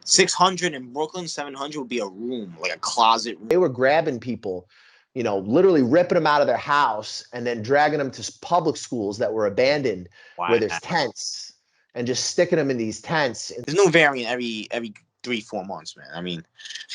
600 in Brooklyn, 700 would be a room, like a closet room. They were grabbing people, you know, literally ripping them out of their house and then dragging them to public schools that were abandoned where there's tents and just sticking them in these tents. There's new variant every 3-4 months, man. I mean,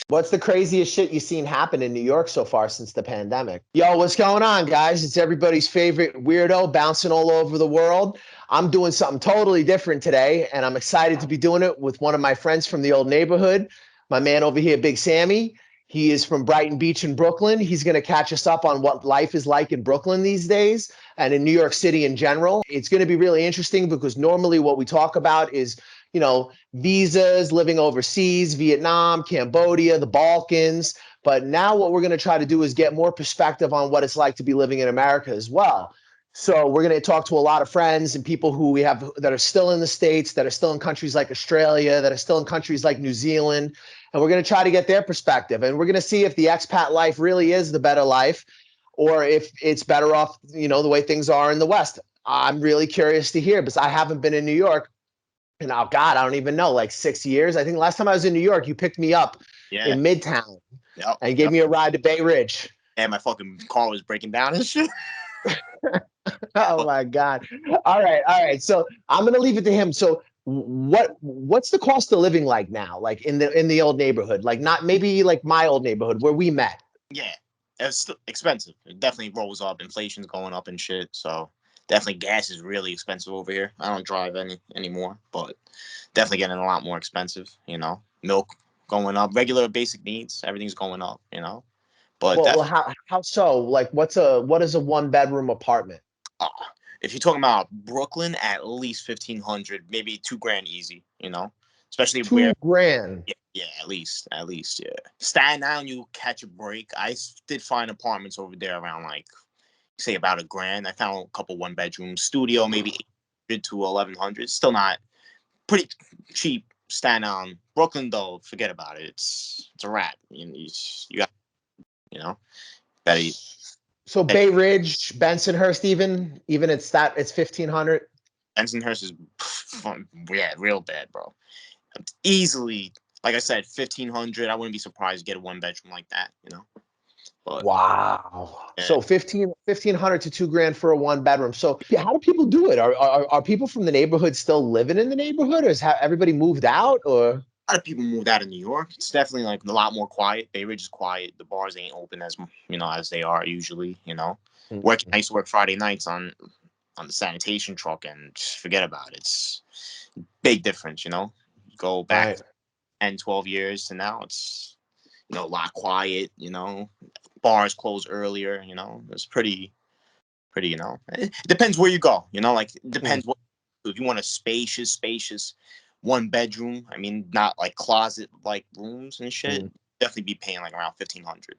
what's the craziest shit you've seen happen in New York so far since the pandemic? Yo, what's going on, guys? It's everybody's favorite weirdo bouncing all over the world. I'm doing something totally different today, and I'm excited to be doing it with one of my friends from the old neighborhood, my man over here, Big Sammy. He is from Brighton Beach in Brooklyn. He's going to catch us up on what life is like in Brooklyn these days and in New York City in general. It's going to be really interesting because normally what we talk about is, you know, visas, living overseas, Vietnam, Cambodia, the Balkans. But now what we're going to try to do is get more perspective on what it's like to be living in America as well. So we're going to talk to a lot of friends and people who we have that are still in the States, that are still in countries like Australia, that are still in countries like New Zealand. And we're going to try to get their perspective. And we're going to see if the expat life really is the better life or if it's better off, you know, the way things are in the West. I'm really curious to hear because I haven't been in New York. And oh God, I don't even know, like 6 years. I think last time I was in New York, you picked me up in Midtown and gave me a ride to Bay Ridge. And my fucking car was breaking down and shit. Oh my God. All right. So I'm gonna leave it to him. So what's the cost of living like now? Like in the old neighborhood? Like not maybe like my old neighborhood where we met. Yeah, it's still expensive. It definitely rolls up. Inflation's going up and shit. So definitely gas is really expensive over here. I don't drive anymore, but definitely getting a lot more expensive, you know. Milk going up, regular basic needs, everything's going up, you know. But well how so? Like what is a 1-bedroom apartment? If you're talking about Brooklyn, at least 1,500, maybe $2,000 easy, you know. Especially $2,000. Yeah, at least, yeah. Staten Island, you catch a break. I did find apartments over there around like, say about $1,000. I found a couple 1-bedroom studio, maybe 800 to 1,100. Still not pretty cheap. Staten Island, Brooklyn though, forget about it. It's a wrap. You got, you know, better. So Bay Ridge, Bensonhurst, even it's 1,500. Bensonhurst is real bad, bro. Easily, like I said, 1,500. I wouldn't be surprised to get a 1-bedroom like that, you know. But, wow. Yeah. So 1,500 to $2,000 for a 1-bedroom. So how do people do it? Are people from the neighborhood still living in the neighborhood, or has everybody moved out? Or a lot of people moved out of New York. It's definitely like a lot more quiet. Bay Ridge is quiet. The bars ain't open as as they are usually. You know, I used to work Friday nights on the sanitation truck, and just forget about it. It's big difference. You know, go back 10, 12 years to now. It's a lot quiet. You know, bars close earlier. You know, it's pretty. You know, it depends where you go. You know, like it depends what if you want a spacious 1-bedroom. I mean, not like closet like rooms and shit. Definitely be paying like around 1,500.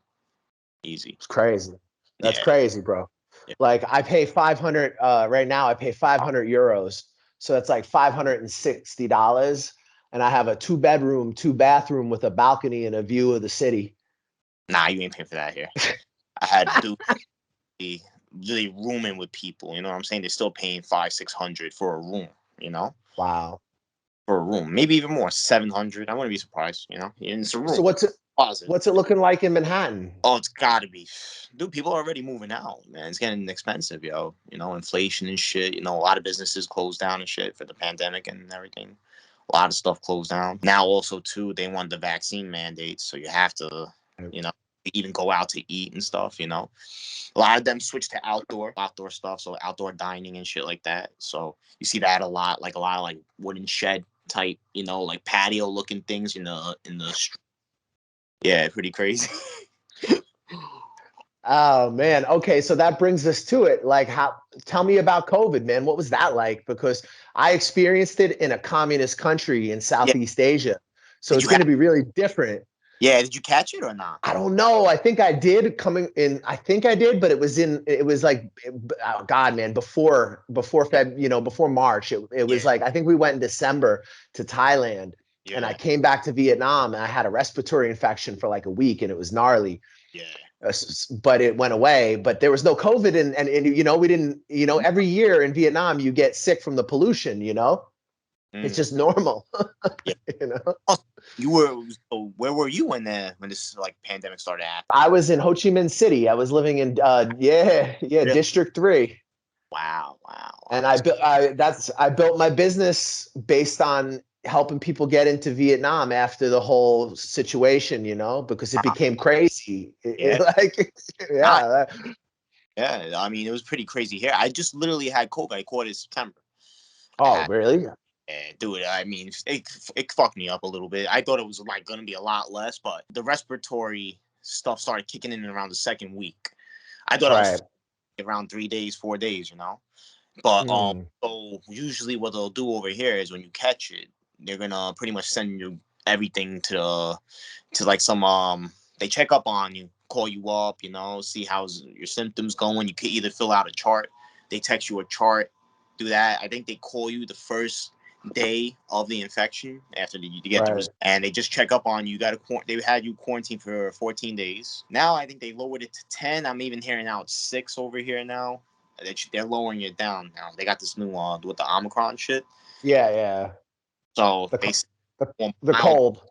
Easy. It's crazy. That's crazy, bro. Yeah. Like I pay 500 right now. I pay 500 euros, so that's like $560, and I have a 2-bedroom, 2-bathroom with a balcony and a view of the city. Nah, you ain't paying for that here. I had to do really rooming with people. You know what I'm saying? They're still paying 500-600 for a room. You know? Wow. For a room, maybe even more, 700. I wouldn't be surprised. You know, it's a room. So what's it looking like in Manhattan? Oh, it's gotta be, dude. People are already moving out, man. It's getting expensive, yo. You know, inflation and shit. You know, a lot of businesses closed down and shit for the pandemic and everything. A lot of stuff closed down. Now, also too, they want the vaccine mandates, so you have to, you know, even go out to eat and stuff. You know, a lot of them switch to outdoor stuff, so outdoor dining and shit like that. So you see that a lot of like wooden shed type, you know, like patio looking things in the street. Yeah, pretty crazy. Oh man. Okay, so that brings us to it. Like, tell me about COVID, man. What was that like? Because I experienced it in a communist country in Southeast Asia, so it's going to be really different. Yeah, did you catch it or not? I don't know. I think I did I think I did, but it was like, oh God, man, before Feb, you know, before March. It was like, I think we went in December to Thailand and I came back to Vietnam and I had a respiratory infection for like a week and it was gnarly. Yeah. But it went away, but there was no COVID and you know, we didn't, you know, every year in Vietnam, you get sick from the pollution, you know? It's Mm, just normal, yeah. you know. Oh, you were. So where were you when this like pandemic started happening? I was in Ho Chi Minh City. I was living in yeah, Really? District 3. Wow. Wow. And Wow. I built my business based on helping people get into Vietnam after the whole situation, because it Wow. became crazy. Yeah. Like, Nah, yeah. yeah. I mean, it was pretty crazy here. I just literally had COVID. I caught it in September. I Oh, had. really? Dude, I mean, it fucked me up a little bit. I thought it was like gonna be a lot less, but the respiratory stuff started kicking in around the second week. I thought I Right. was around 3 days, 4 days, But Mm, so usually what they'll do over here is when you catch it, they're gonna pretty much send you everything to like some they check up on you, call you up, see how's your symptoms going. You can either fill out a chart, they text you a chart, do that. I think they call you the first day of the infection after you get the right. result, and they just check up on you. They had you quarantined for 14 days. Now I think they lowered it to 10. I'm even hearing now it's 6 over here now. They're lowering it down now. They got this new with the Omicron shit. Yeah, yeah. So The they co- the, the mild, cold.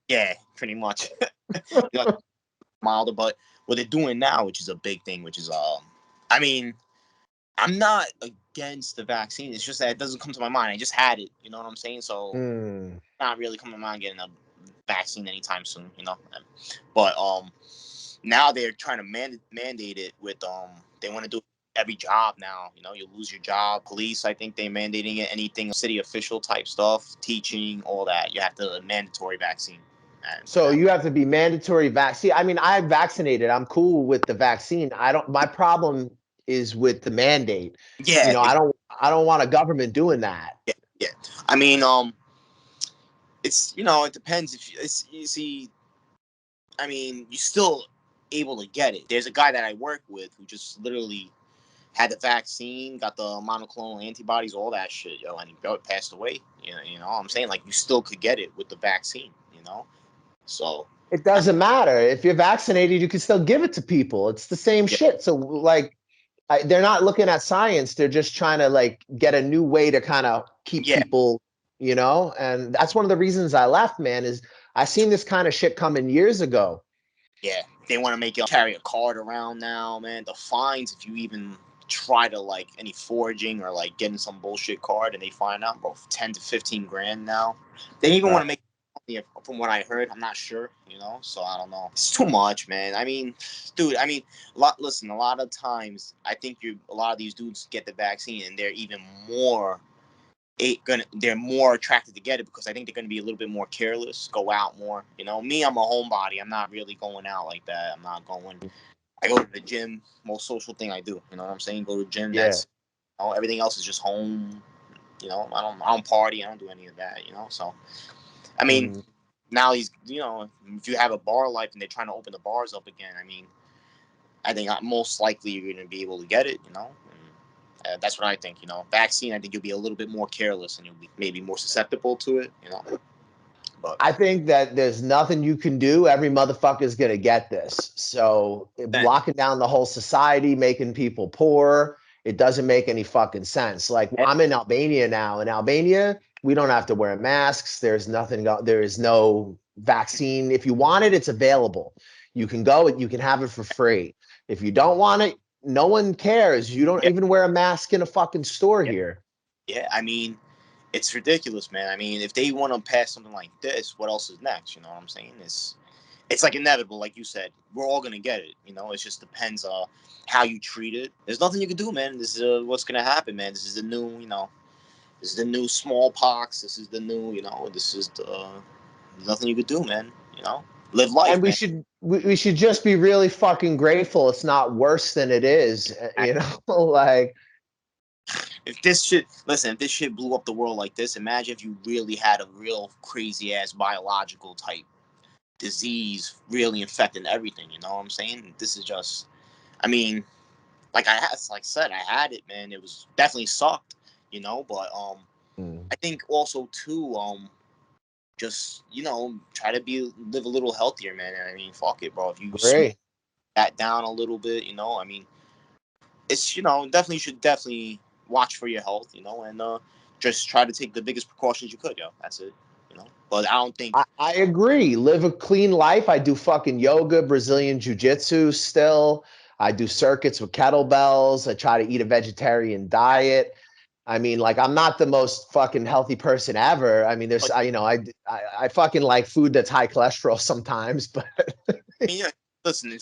yeah, pretty much. You know, milder, but what they're doing now, which is a big thing, which is I mean, I'm not against the vaccine. It's just that it doesn't come to my mind. I just had it. You know what I'm saying? So Mm. not really coming to mind getting a vaccine anytime soon. But now they're trying to mandate it with they want to do every job now. You lose your job. Police, I think they mandating it. Anything city official type stuff, teaching, all that. You have to mandatory vaccine. So And you have to be mandatory vaccine. I mean, I'm vaccinated. I'm cool with the vaccine. My problem is with the mandate. yeah, I don't want a government doing that. yeah, yeah. I mean, it's it depends if you see. I mean, you're still able to get it. There's a guy that I work with who just literally had the vaccine, got the monoclonal antibodies, all that shit, and he passed away. What I'm saying, like, you still could get it with the vaccine. So It doesn't matter. If you're vaccinated, you can still give it to people. It's the same yeah, shit. So like they're not looking at science. They're just trying to like get a new way to kind of keep yeah, people, and that's one of the reasons I left, man, is I seen this kind of shit coming years ago. yeah. They want to make you carry a card around now, man. The fines if you even try to like any forging or like getting some bullshit card and they find out, bro, 10 to 15 grand now. They even want to Right. make from what I heard. I'm not sure, so I don't know. It's too much, man. I mean, dude, listen, a lot of times I think a lot of these dudes get the vaccine and they're even more they're more attracted to get it because I think they're gonna be a little bit more careless, go out more. Me, I'm a homebody. I'm not really going out like that. I'm not going. I go to the gym. Most social thing I do. You know what I'm saying? Go to the gym. Yeah. That's everything else is just home. I don't party. I don't do any of that. So I mean, Mm. now if you have a bar life and they're trying to open the bars up again, I mean, I think most likely you're going to be able to get it. That's what I think. Vaccine, I think you'll be a little bit more careless and you'll be maybe more susceptible to it. But I think that there's nothing you can do. Every motherfucker is going to get this. So then, locking down the whole society, making people poor, it doesn't make any fucking sense. Like I'm in Albania now. In Albania, we don't have to wear masks. There's nothing. There is no vaccine. If you want it, it's available. You can go. You can have it for free. If you don't want it, no one cares. You don't yeah, even wear a mask in a fucking store yeah, here. yeah. I mean, it's ridiculous, man. I mean, if they want to pass something like this, what else is next? You know what I'm saying? It's like inevitable, like you said. We're all gonna get it. It just depends how you treat it. There's nothing you can do, man. This is what's gonna happen, man. This is the new, this is the new smallpox. This is the new, this is the there's nothing you could do, man. Live And life, we man. should we should just be really fucking grateful it's not worse than it is, like If this shit, listen, if this shit blew up the world like this, imagine if you really had a real crazy ass biological type disease really infecting everything. You know what I'm saying? This is just, I mean, like I said, I had it, man. It was definitely sucked, but mm, I think also too, just try to live a little healthier, man. I mean, fuck it, bro. If you smoke great. that down a little bit, I mean, it's definitely you should definitely watch for your health, and just try to take the biggest precautions you could, yo. That's it, you know. But I don't think. I agree. Live a clean life. I do fucking yoga, Brazilian jiu-jitsu still. I do circuits with kettlebells. I try to eat a vegetarian diet. I mean, like, I'm not the most fucking healthy person ever. I mean, there's, But I fucking like food that's high cholesterol sometimes, but I mean, yeah, listen,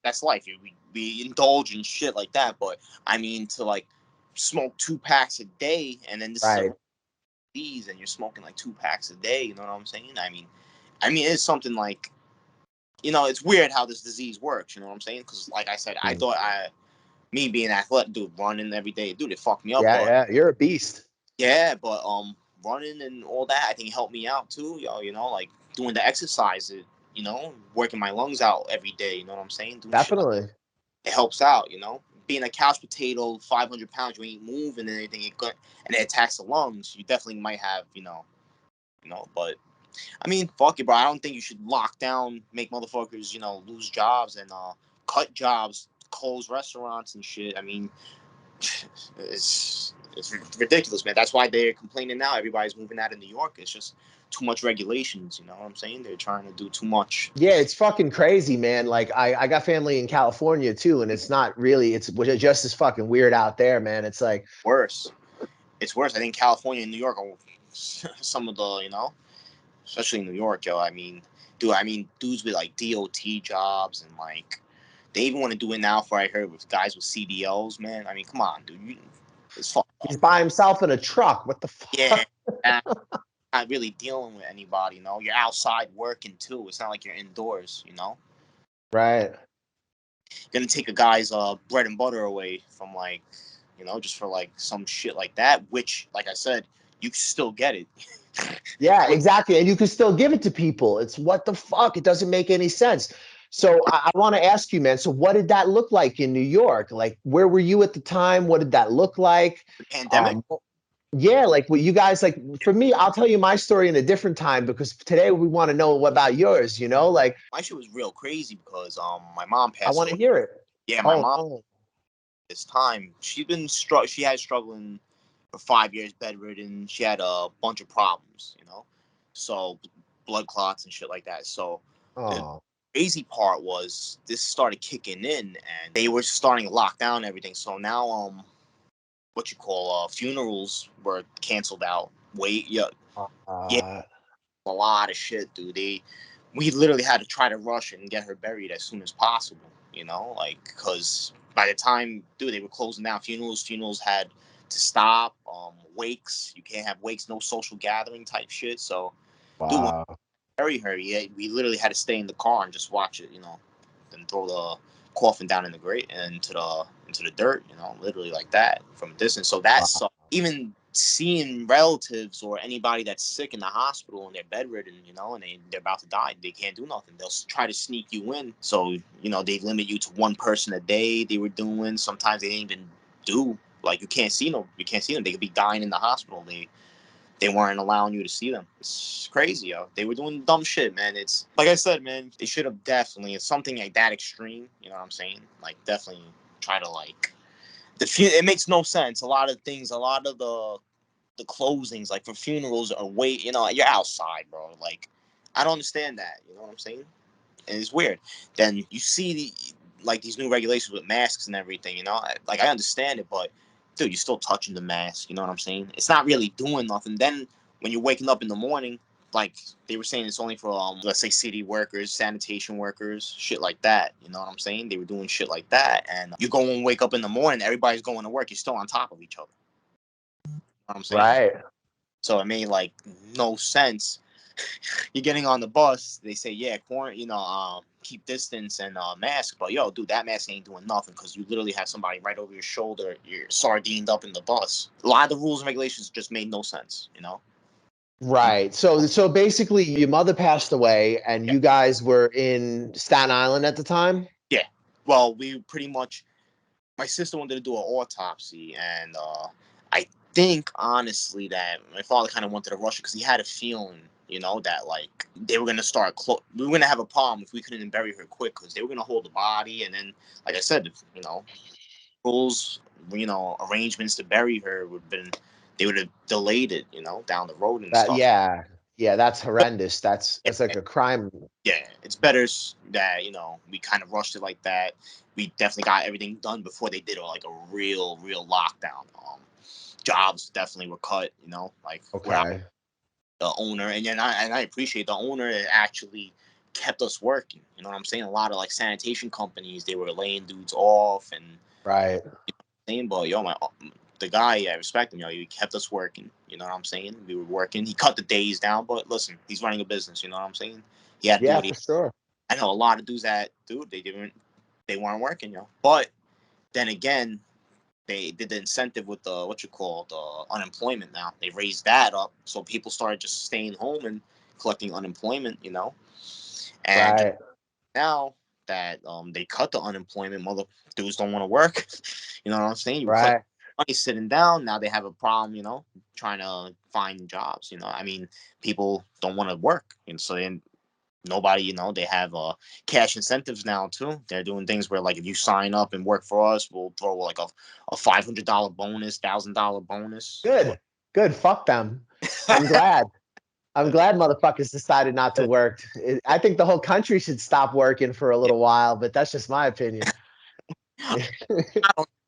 that's life. We indulge in shit like that. But I mean, to like smoke 2 packs a day, and then this is right. a disease, and you're smoking like 2 packs a day. You know what I'm saying? I mean, it's something like, it's weird how this disease works. You know what I'm saying? Because like I said, I Mm. thought me being athletic, dude, running every day, dude, it fucked me up. Yeah, But yeah, you're a beast. yeah, but running and all that, I think it helped me out too, yo. Like doing the exercise, working my lungs out every day. You know what I'm saying? Doing shit like Definitely. it helps out. Being a couch potato, 500 pounds, you ain't moving and anything, and it attacks the lungs. You definitely might have, But I mean, fuck it, bro. I don't think you should lock down, make motherfuckers, lose jobs and cut jobs, close restaurants and shit. I mean, it's ridiculous, man. That's why they're complaining now. Everybody's moving out of New York. It's just too much regulations. You know what I'm saying? They're trying to do too much. Yeah, it's fucking crazy, man. Like, I got family in California too, and it's not really, it's just as fucking weird out there, man. It's like, Worse. It's worse. I think California and New York are some of the, especially in New York, yo. Dudes with like DOT jobs and like they even want to do it now. For I heard with guys with CDLs, man. I mean, come on, dude. It's fucked he's up. by himself in a truck. What the Yeah. fuck? Not really dealing with anybody, You're outside working too. It's not like you're indoors. Right. You're gonna take a guy's bread and butter away from like, just for like some shit like that, which, like I said, you can still get it. Yeah, exactly. And you can still give it to people. It's what the fuck? It doesn't make any sense. So I want to ask you, man. So what did that look like in New York? Like, where were you at the time? What did that look like? The pandemic. Yeah, like what you guys like. For me, I'll tell you my story in a different time because today we want to know what about yours. Like My shit was real crazy because my mom I passed want away. to hear it. Yeah, my Oh mom no. this time she had struggling for 5 years, bedridden. She had a bunch of problems. So blood clots and shit like that. So the Oh. crazy part was this started kicking in and they were starting to lock down everything. So now what you call funerals were canceled out. Wait, yeah, yeah, Uh, a lot of shit, dude. We literally had to try to rush and get her buried as soon as possible. Like because by the time, dude, they were closing down funerals had to stop. Wakes, you can't have wakes, no social gathering type shit. So, dude, when wow. we bury her, yeah, we literally had to stay in the car and just watch it. Then throw the coffin down in the grate and into the dirt. Literally like that from a distance. So Wow. that's even seeing relatives or anybody that's sick in the hospital and they're bedridden, and they're about to die, they can't do nothing. They'll try to sneak you in. So, they limit you to one person a day. They were doing, sometimes they didn't even do, like, you can't see them. They could be dying in the hospital. They weren't allowing you to see them. It's crazy, yo. They were doing dumb shit, man. It's like I said, man. They should have definitely, it's something like that extreme. You know what I'm saying? Like, definitely try to like it makes no sense. A lot of things, a lot of the closings, like for funerals, are you're outside, bro. Like, I don't understand that. You know what I'm saying? And it's weird. Then you see like these new regulations with masks and everything. Like I understand it, but dude, you're still touching the mask. You know what I'm saying? It's not really doing nothing. Then when you're waking up in the morning, like they were saying, it's only for let's say city workers, sanitation workers, shit like that. You know what I'm saying? They were doing shit like that, and you go and wake up in the morning, everybody's going to work. You're still on top of each other. You know what I'm saying? Right. So it made like no sense. You're getting on the bus, they say, yeah, keep distance and mask. But yo, dude, that mask ain't doing nothing because you literally have somebody right over your shoulder. You're sardined up in the bus. A lot of the rules and regulations just made no sense. Right. So basically your mother passed away and Yeah. you guys were in Staten Island at the time? Yeah. Well, we pretty much. My sister wanted to do an autopsy, and I think honestly that my father kind of wanted to rush it because he had a feeling, that like they were gonna start. We were gonna have a problem if we couldn't bury her quick because they were gonna hold the body, and then, like I said, rules, arrangements to bury her would have been they would have delayed it, down the road and That stuff. yeah, that's horrendous. That's like a crime. Yeah, it's better that we kind of rushed it like that. We definitely got everything done before they did like a real lockdown. Jobs definitely were cut. Like without Okay. the owner, and then I appreciate the owner that actually kept us working. You know what I'm saying? A lot of like sanitation companies, they were laying dudes off and Right. saying, but the guy, I respect him. He kept us working. You know what I'm saying? We were working. He cut the days down, but listen, he's running a business. You know what I'm saying? He had to do Yeah, what for he. sure. I know a lot of dudes they weren't working, But then again, they did the incentive with the the unemployment. Now they raised that up, so people started just staying home and collecting unemployment. And Right. now that they cut the unemployment, mother dudes don't want to work. You know what I'm saying? You collect Right. money sitting down. Now they have a problem, trying to find jobs. I mean, people don't want to work, and so then nobody, they have cash incentives now too. They're doing things where like if you sign up and work for us, we'll throw like a $500 bonus, $1,000 bonus. Good. Good. Fuck them. I'm glad. I'm glad motherfuckers decided not to work. I think the whole country should stop working for a Yeah. little while, but that's just my opinion.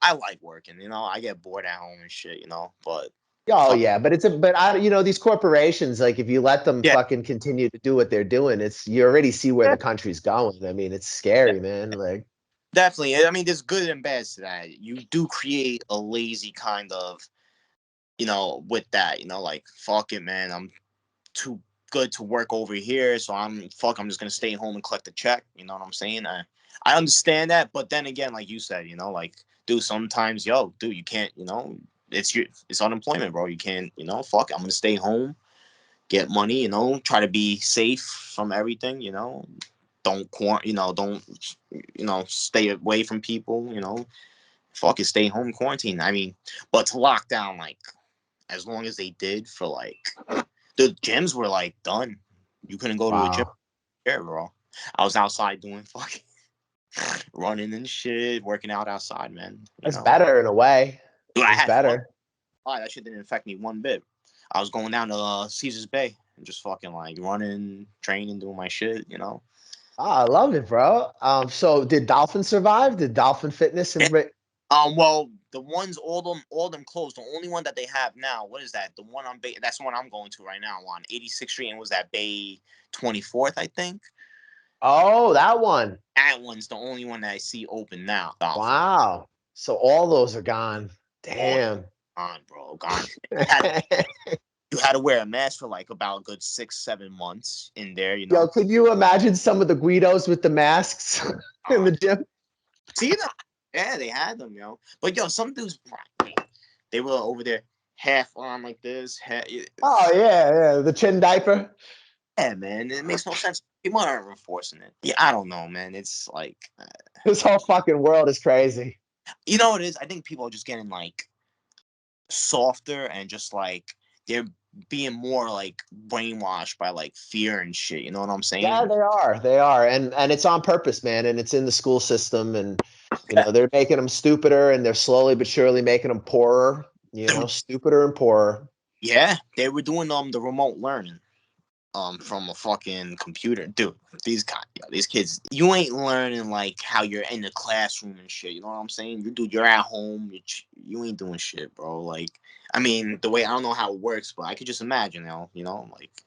I like working, I get bored at home and shit, but Oh fuck yeah, but these corporations, like if you let them yeah, fucking continue to do what they're doing, you already see where the country's going. I mean, it's yeah, scary, man. Like, definitely. I mean, there's good and bad to that. You do create a lazy kind of, with that, like fuck it, man. I'm too good to work over here, so I'm just gonna stay home and collect a check. You know what I'm saying? I understand that, but then again, like you said, like, dude, sometimes, dude, you can't, it's unemployment, bro. You can't, fuck it, I'm gonna stay home, get money, try to be safe from everything, don't don't stay away from people, fuck it, stay home, quarantine. I mean, but to lock down like as long as they did for like the gyms were like done. You couldn't go to a gym wow, there, bro. I was outside doing fucking running and shit, working out outside, man. that's better in a way. Dude, I It's had fun. better. That shit didn't affect me one bit. I was going down to Caesar's Bay and just fucking like running, training, doing my shit. Oh, I love it, bro. So did Dolphin survive? Did Dolphin Fitness and Well, the ones all them closed. The only one that they have now, what is that? The one on Bay. That's the one I'm going to right now on 86th Street, and was that Bay 24th, I think. Oh, that one. That one's the only one that I see open now. Dolphin. Wow. So all those are gone. All Damn. gone, bro. Gone. You had to wear a mask for like about a good 6-7 months in there. Yo, could you imagine some of the Guidos with the masks in Uh, the gym? See them? Yeah, they had them, But some dudes, they were over there half on like this. Oh yeah, yeah. The chin diaper. Yeah, man. It makes no sense. People aren't enforcing it. Yeah, I don't know, man. It's like, This whole fucking world is crazy. you know what it is? I think people are just getting like softer and just like they're being more like brainwashed by like fear and shit. You know what I'm Yeah, saying? they are. They are. And it's on purpose, man. And it's in the school system. And Yeah. they're making them stupider and they're slowly but surely making them poorer, stupider and poorer. Yeah, they were doing the remote learning from a fucking computer. Dude, these kids, you ain't learning like how you're in the classroom and shit. You know what I'm saying? You're at home. You ain't doing shit, bro. Like, I mean, the way, I don't know how it works, but I could just imagine, like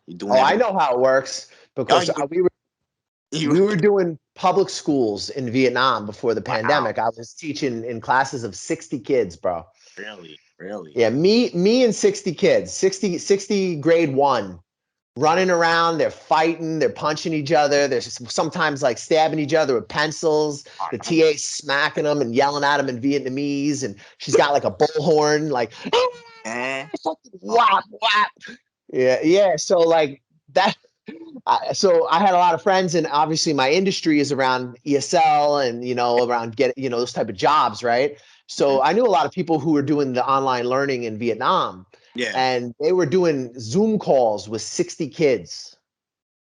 you're doing Oh, I everything. know how it works Oh, because you, you, we were doing public schools in Vietnam before the wow, pandemic. I was teaching in classes of 60 kids, bro. really, really. Yeah, me and 60 kids, 60 grade one, running around. They're fighting, they're punching each other. They're sometimes like stabbing each other with pencils. Oh, The no. TA smacking them and yelling at them in Vietnamese. And she's got like a bullhorn, like, Eh? Oh, whap, whap. Yeah, yeah. So like that. So I had a lot of friends, and obviously my industry is around ESL and around those type of jobs, right? mhm. So I knew a lot of people who were doing the online learning in Vietnam, Yeah. and they were doing Zoom calls with 60 kids.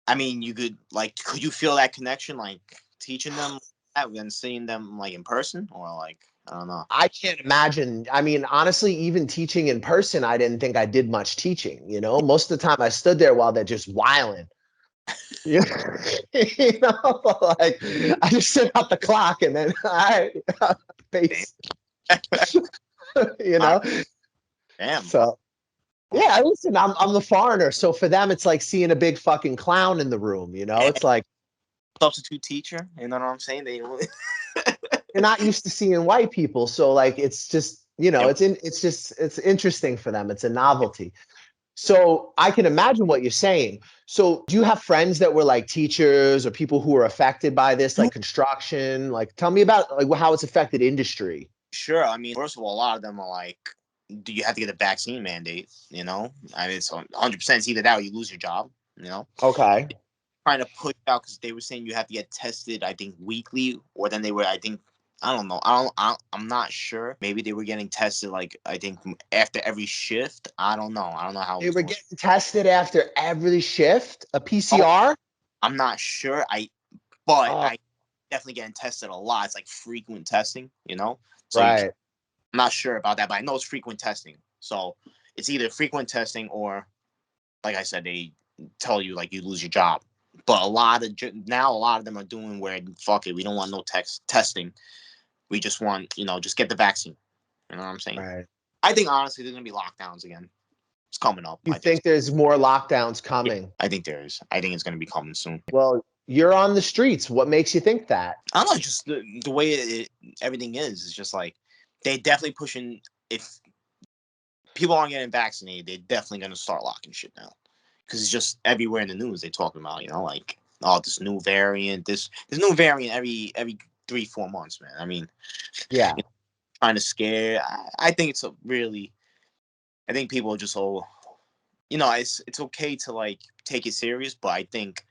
I mean, could you feel that connection, like teaching them that and seeing them like in person, or like? I don't know. I can't imagine. I mean, honestly, even teaching in person, I didn't think I did much teaching. Most of the time I stood there while they're just whiling. You know, like I just sit out the clock and then I Damn. face, you All right. know. Damn. So Well, yeah, listen, I'm the foreigner, so for them it's like seeing a big fucking clown in the room. yeah, It's like substitute teacher. You know what I'm saying? They. you're not used to seeing white people, so like it's just Yep. it's interesting for them. It's a novelty. So I can imagine what you're saying. So do you have friends that were like teachers or people who were affected by this, like construction? Like tell me about like how it's affected industry. Sure. I mean, first of all, a lot of them are like, do you have to get a vaccine mandate? I mean, it's 100% it's either that or you lose your job. You know, Okay. trying to push out because they were saying you have to get tested, I think, weekly, or then they were, I think, I don't know. I'm not sure. Maybe they were getting tested, like, I think, after every shift. I don't know. I don't know how it They was were going. getting tested after every shift, a Oh, PCR? I'm not sure. But Oh, I definitely getting tested a lot. It's like frequent testing, you know? So right. I'm not sure about that, but I know it's frequent testing. So it's either frequent testing or, like I said, they tell you like you lose your job. But now a lot of them are doing where fuck it, we don't want no testing. We just want just get the vaccine. You know what I'm saying? Right. I think honestly there's gonna be lockdowns again. It's coming up. You I think. think there's more lockdowns Yeah, coming? I think there is. I think it's gonna be coming soon. Well, you're on the streets. What makes you think that? I don't know, just the way everything is just like they definitely pushing. If people aren't getting vaccinated, they're definitely gonna start locking shit down because it's just everywhere in the news they talking about. Like this new variant, this new variant every 3-4 months, man. I mean, Yeah. trying to scare. I think it's a really. I think people are just so. It's okay to like take it serious, but I think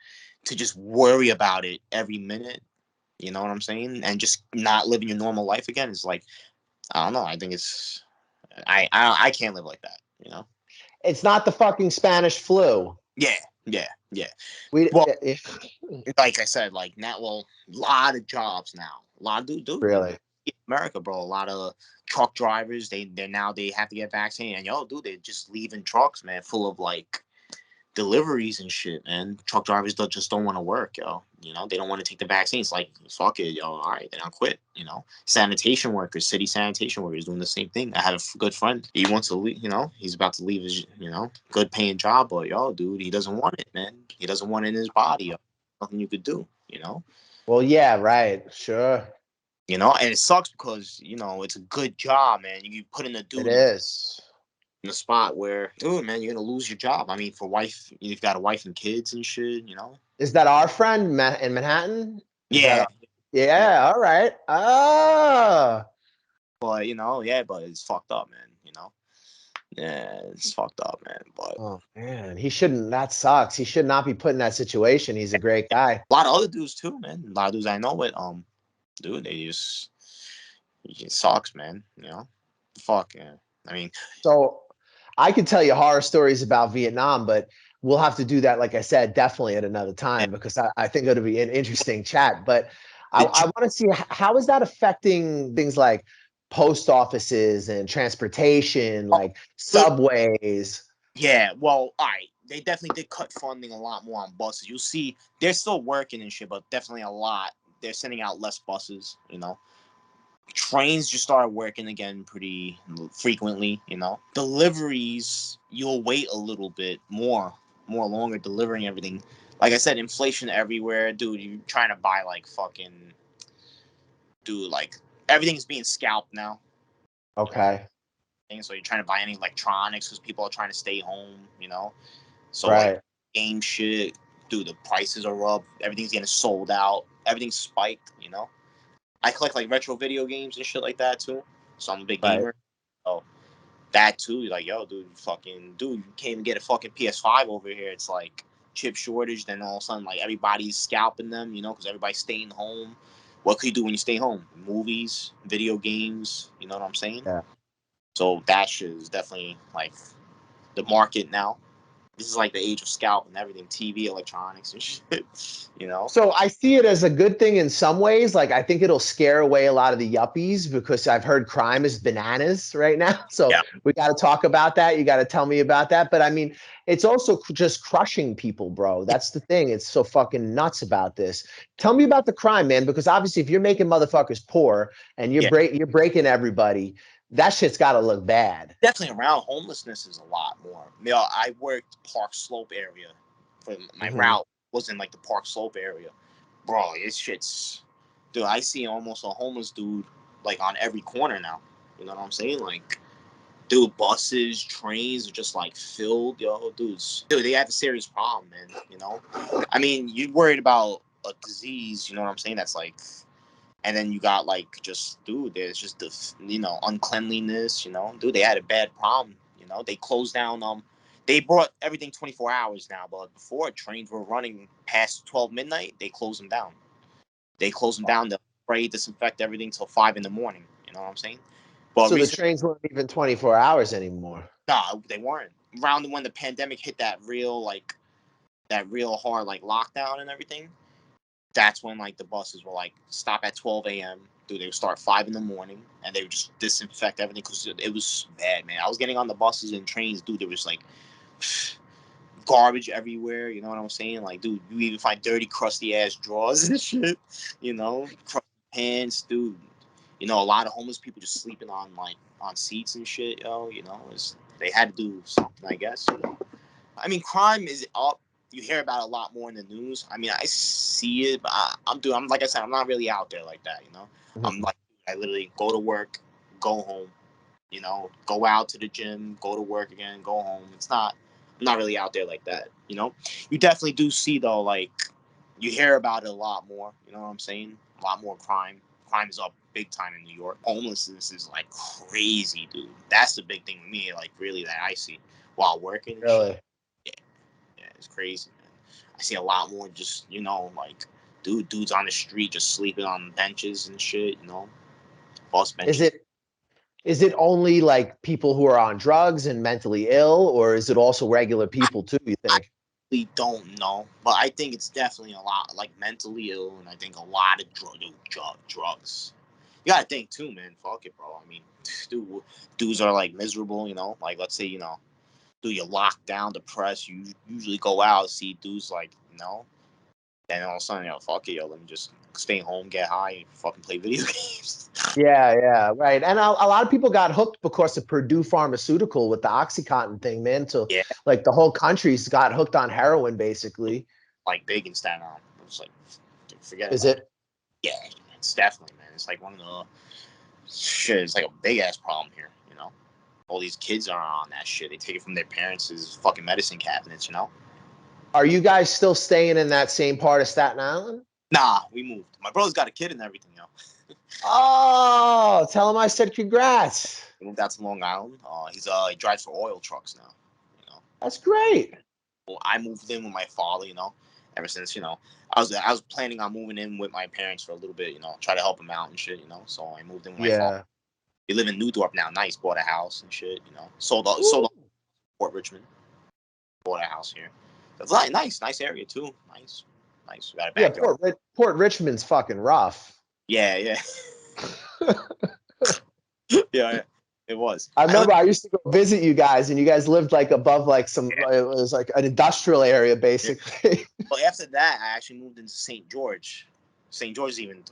to just worry about it every minute. You know what I'm saying? And just not living your normal life again is like I don't know. I think it's I can't live like that. It's not the fucking Spanish flu. Yeah, yeah, yeah. We Well, if like I said, like now, well, a lot of jobs now. A lot of dude really. America, bro. A lot of truck drivers. They have to get vaccinated. And dude, they're just leaving trucks, man, full of like deliveries and shit, man. Truck drivers just don't want to work, yo. They don't want to take the vaccine. It's like, fuck it, yo. All right, then I'll quit. Sanitation workers, city sanitation workers doing the same thing. I had a good friend. He wants to leave, he's about to leave his, good paying job, but dude, he doesn't want it, man. He doesn't want it in his body. Yo. Nothing you could do. Well, yeah, right. Sure. And it sucks because, it's a good job, man. You put in a It dude is. in a spot where, dude, man, you're gonna lose your job. I mean, for wife, you've got a wife and kids and shit. Is that our friend in Manhattan? Is Yeah, that yeah. yeah, all right. Ah. But yeah, but it's fucked up, man. Yeah, it's fucked up, man. But Oh man, he shouldn't. That sucks. He should not be put in that situation. He's a great guy. a lot of other dudes too, man. A lot of dudes I know, but dude, it just sucks, man. Fuck, yeah. I mean, So I could tell you horror stories about Vietnam, but we'll have to do that, like I said, definitely at another time because I think it'll be an interesting chat. But did I you? want to see how is that affecting things like post offices and transportation, Oh, like good. subways. Yeah, well, all right. They definitely did cut funding a lot more on buses. You'll see they're still working and shit, but definitely a lot. They're sending out less buses. Trains just started working again pretty frequently. Deliveries, you'll wait a little bit more longer delivering everything. Like I said, inflation everywhere, dude. You're trying to buy like fucking, dude, like everything's being scalped now. Okay, So you're trying to buy any electronics because people are trying to stay home. So like right. game shit, dude, the prices are up. Everything's getting sold out. Everything's spiked. I collect like retro video games and shit like that too. So I'm a big Right. gamer. So that too, you're like, yo, dude, you can't even get a fucking PS5 over here. It's like chip shortage. Then all of a sudden, like everybody's scalping them, because everybody's staying home. What could you do when you stay home? Movies, video games. You know what I'm saying? Yeah. So that shit is definitely like the market now. This is like the age of Scout and everything, TV, electronics, and shit. You know? So I see it as a good thing in some ways. Like I think it'll scare away a lot of the yuppies because I've heard crime is bananas right now. So Yeah. we got to talk about that. You got to tell me about that. But I mean, it's also just crushing people, bro. That's the thing. It's so fucking nuts about this. Tell me about the crime, man, because obviously if you're making motherfuckers poor and Yeah. you're breaking everybody, that shit's got to look bad. Definitely around homelessness is a lot more. You know, I worked Park Slope area. For my Mhm. route was in like the Park Slope area. Bro, it's shit's dude, I see almost a homeless dude like on every corner now. You know what I'm saying? Like, dude, buses, trains are just like filled, yo, dude, they have a serious problem, man. You know? I mean, you're worried about a disease, you know what I'm saying? That's like, and then you got like just, dude, there's just the, you know, uncleanliness, you know, dude, they had a bad problem, you know, they closed down, they brought everything 24 hours now, but before trains were running past 12 midnight, they closed them down. They closed them down to spray, disinfect everything till 5 in the morning, you know what I'm saying? But So the recently, trains weren't even 24 hours anymore. nah, they weren't. Around when the pandemic hit that real, like, that real hard, like, lockdown and everything, that's when like the buses were like stop at 12 a.m. Dude, they would start 5 in the morning and they would just disinfect everything because it was bad, man. I was getting on the buses and trains, dude. There was like garbage everywhere. You know what I'm saying? Like, dude, you even find dirty, crusty ass drawers and shit. You know, crusty pants, dude. You know, a lot of homeless people just sleeping on like on seats and shit. Yo, you know, they had to do something, I guess. You know? I mean, crime is up. You hear about it a lot more in the news. I mean, I see it, but I'm like I said, I'm not really out there like that. You know, I'm Mhm. like, I literally go to work, go home. You know, go out to the gym, go to work again, go home. I'm not really out there like that. You know, you definitely do see though, like you hear about it a lot more. You know what I'm saying? A lot more crime. Crime is up big time in New York. Homelessness is like crazy, dude. That's the big thing with me, like really that I see while working and shit. Really? Yeah, yeah, it's crazy, man. I see a lot more just, you know, like dudes on the street just sleeping on benches and shit, you know, bus Is benches. it is it only like people who are on drugs and mentally ill, or is it also regular people too, you I think? really don't know, but I think it's definitely a lot like mentally ill, and I think a lot of drugs. You gotta think too, man. Fuck it, bro. I mean, dude, dudes are like miserable, you know. Like, let's say, you know, dude, you're locked down, depressed. You usually go out, see dudes like, you know, then all of a sudden, yo, fuck it, yo, let me just stay home, get high, and fucking play video games. Yeah, right. And a lot of people got hooked because of Purdue Pharmaceutical with the OxyContin thing, man. So Yeah, like the whole country's got hooked on heroin, basically. like big in Staten Island. It's like, dude, forget Is about it. it? Yeah, it's definitely, man. It's like one of the shit. It's like a big ass problem here, you know. All these kids are on that shit. They take it from their parents' fucking medicine cabinets, you know. Are you guys still staying in that same part of Staten Island? Nah, we moved. My brother's got a kid and everything, yo. Oh, tell him I said congrats. We moved out to Long Island. He drives for oil trucks now. You know, That's great. well, I moved in with my father. You know, ever since, you know, I was planning on moving in with my parents for a little bit. You know, try to help them out and shit. You know, so I moved in with my father. Yeah. We live in Newdorp now. Nice, bought a house and shit. You know, sold Ooh. Port Richmond. Bought a house here. It's like nice area too. Nice. We got a Yeah, backyard. Port Richmond's fucking rough. Yeah. Yeah. It was. I I lived. remember I used to go visit you guys, and you guys lived like above like some. Yeah. It was like an industrial area, Yeah. basically. But after that, I actually moved into St. George. St. George is even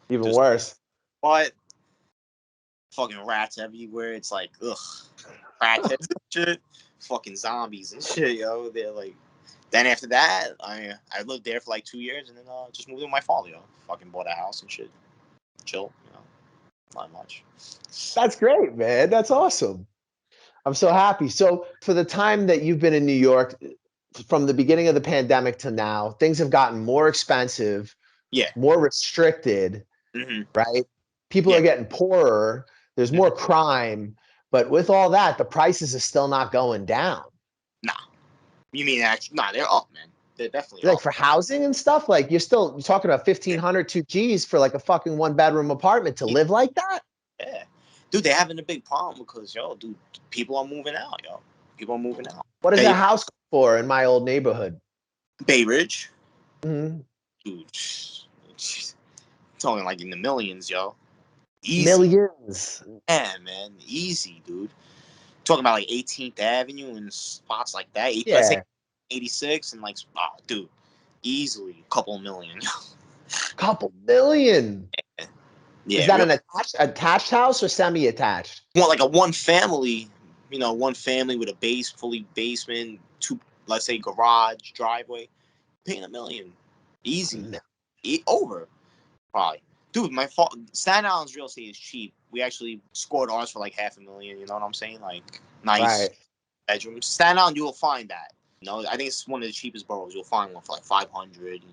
Even just, worse. but fucking rats everywhere. It's like, ugh, crackheads and shit, fucking zombies and shit, yo. They're like. Then after that, I lived there for like 2 years, and then just moved in with my father, yo. Fucking bought a house and shit, chill, you know, not much. That's great, man. That's awesome. I'm so happy. So, for the time that you've been in New York, from the beginning of the pandemic to now, things have gotten more expensive, Yeah. more restricted, Hmm. right? People Yeah. are getting poorer. There's Hmm. more crime. But with all that, the prices are still not going down. Nah. You mean actually? Nah, they're up, man. They're definitely Like up. for housing and stuff, like you're talking about Yeah. 1,500, 2 Gs for like a fucking 1 bedroom apartment to Yeah. live like that. Yeah. Dude, they're having a big problem because, yo, dude, people are moving out, yo. People are moving out. What is Bay, a house for in my old neighborhood? Bay Ridge, Mhm. dude. Talking like in the millions, yo. Easy. Millions. Yeah, man. Easy, dude. Talking about like 18th Avenue and spots like that. Let's say Yeah. 86 and like, oh, dude, easily a couple million. Couple million. Is Yeah, that real. an attached house or semi-attached? Want like a one family, one family with a fully basement, two, let's say garage, driveway, paying $1 million, easy, over probably. Dude, Staten Island's real estate is cheap. We actually scored ours for like $500,000. You know what I'm saying? Like nice Right. bedrooms. Staten Island, you will find that. I think it's one of the cheapest boroughs. You'll find one for like 500.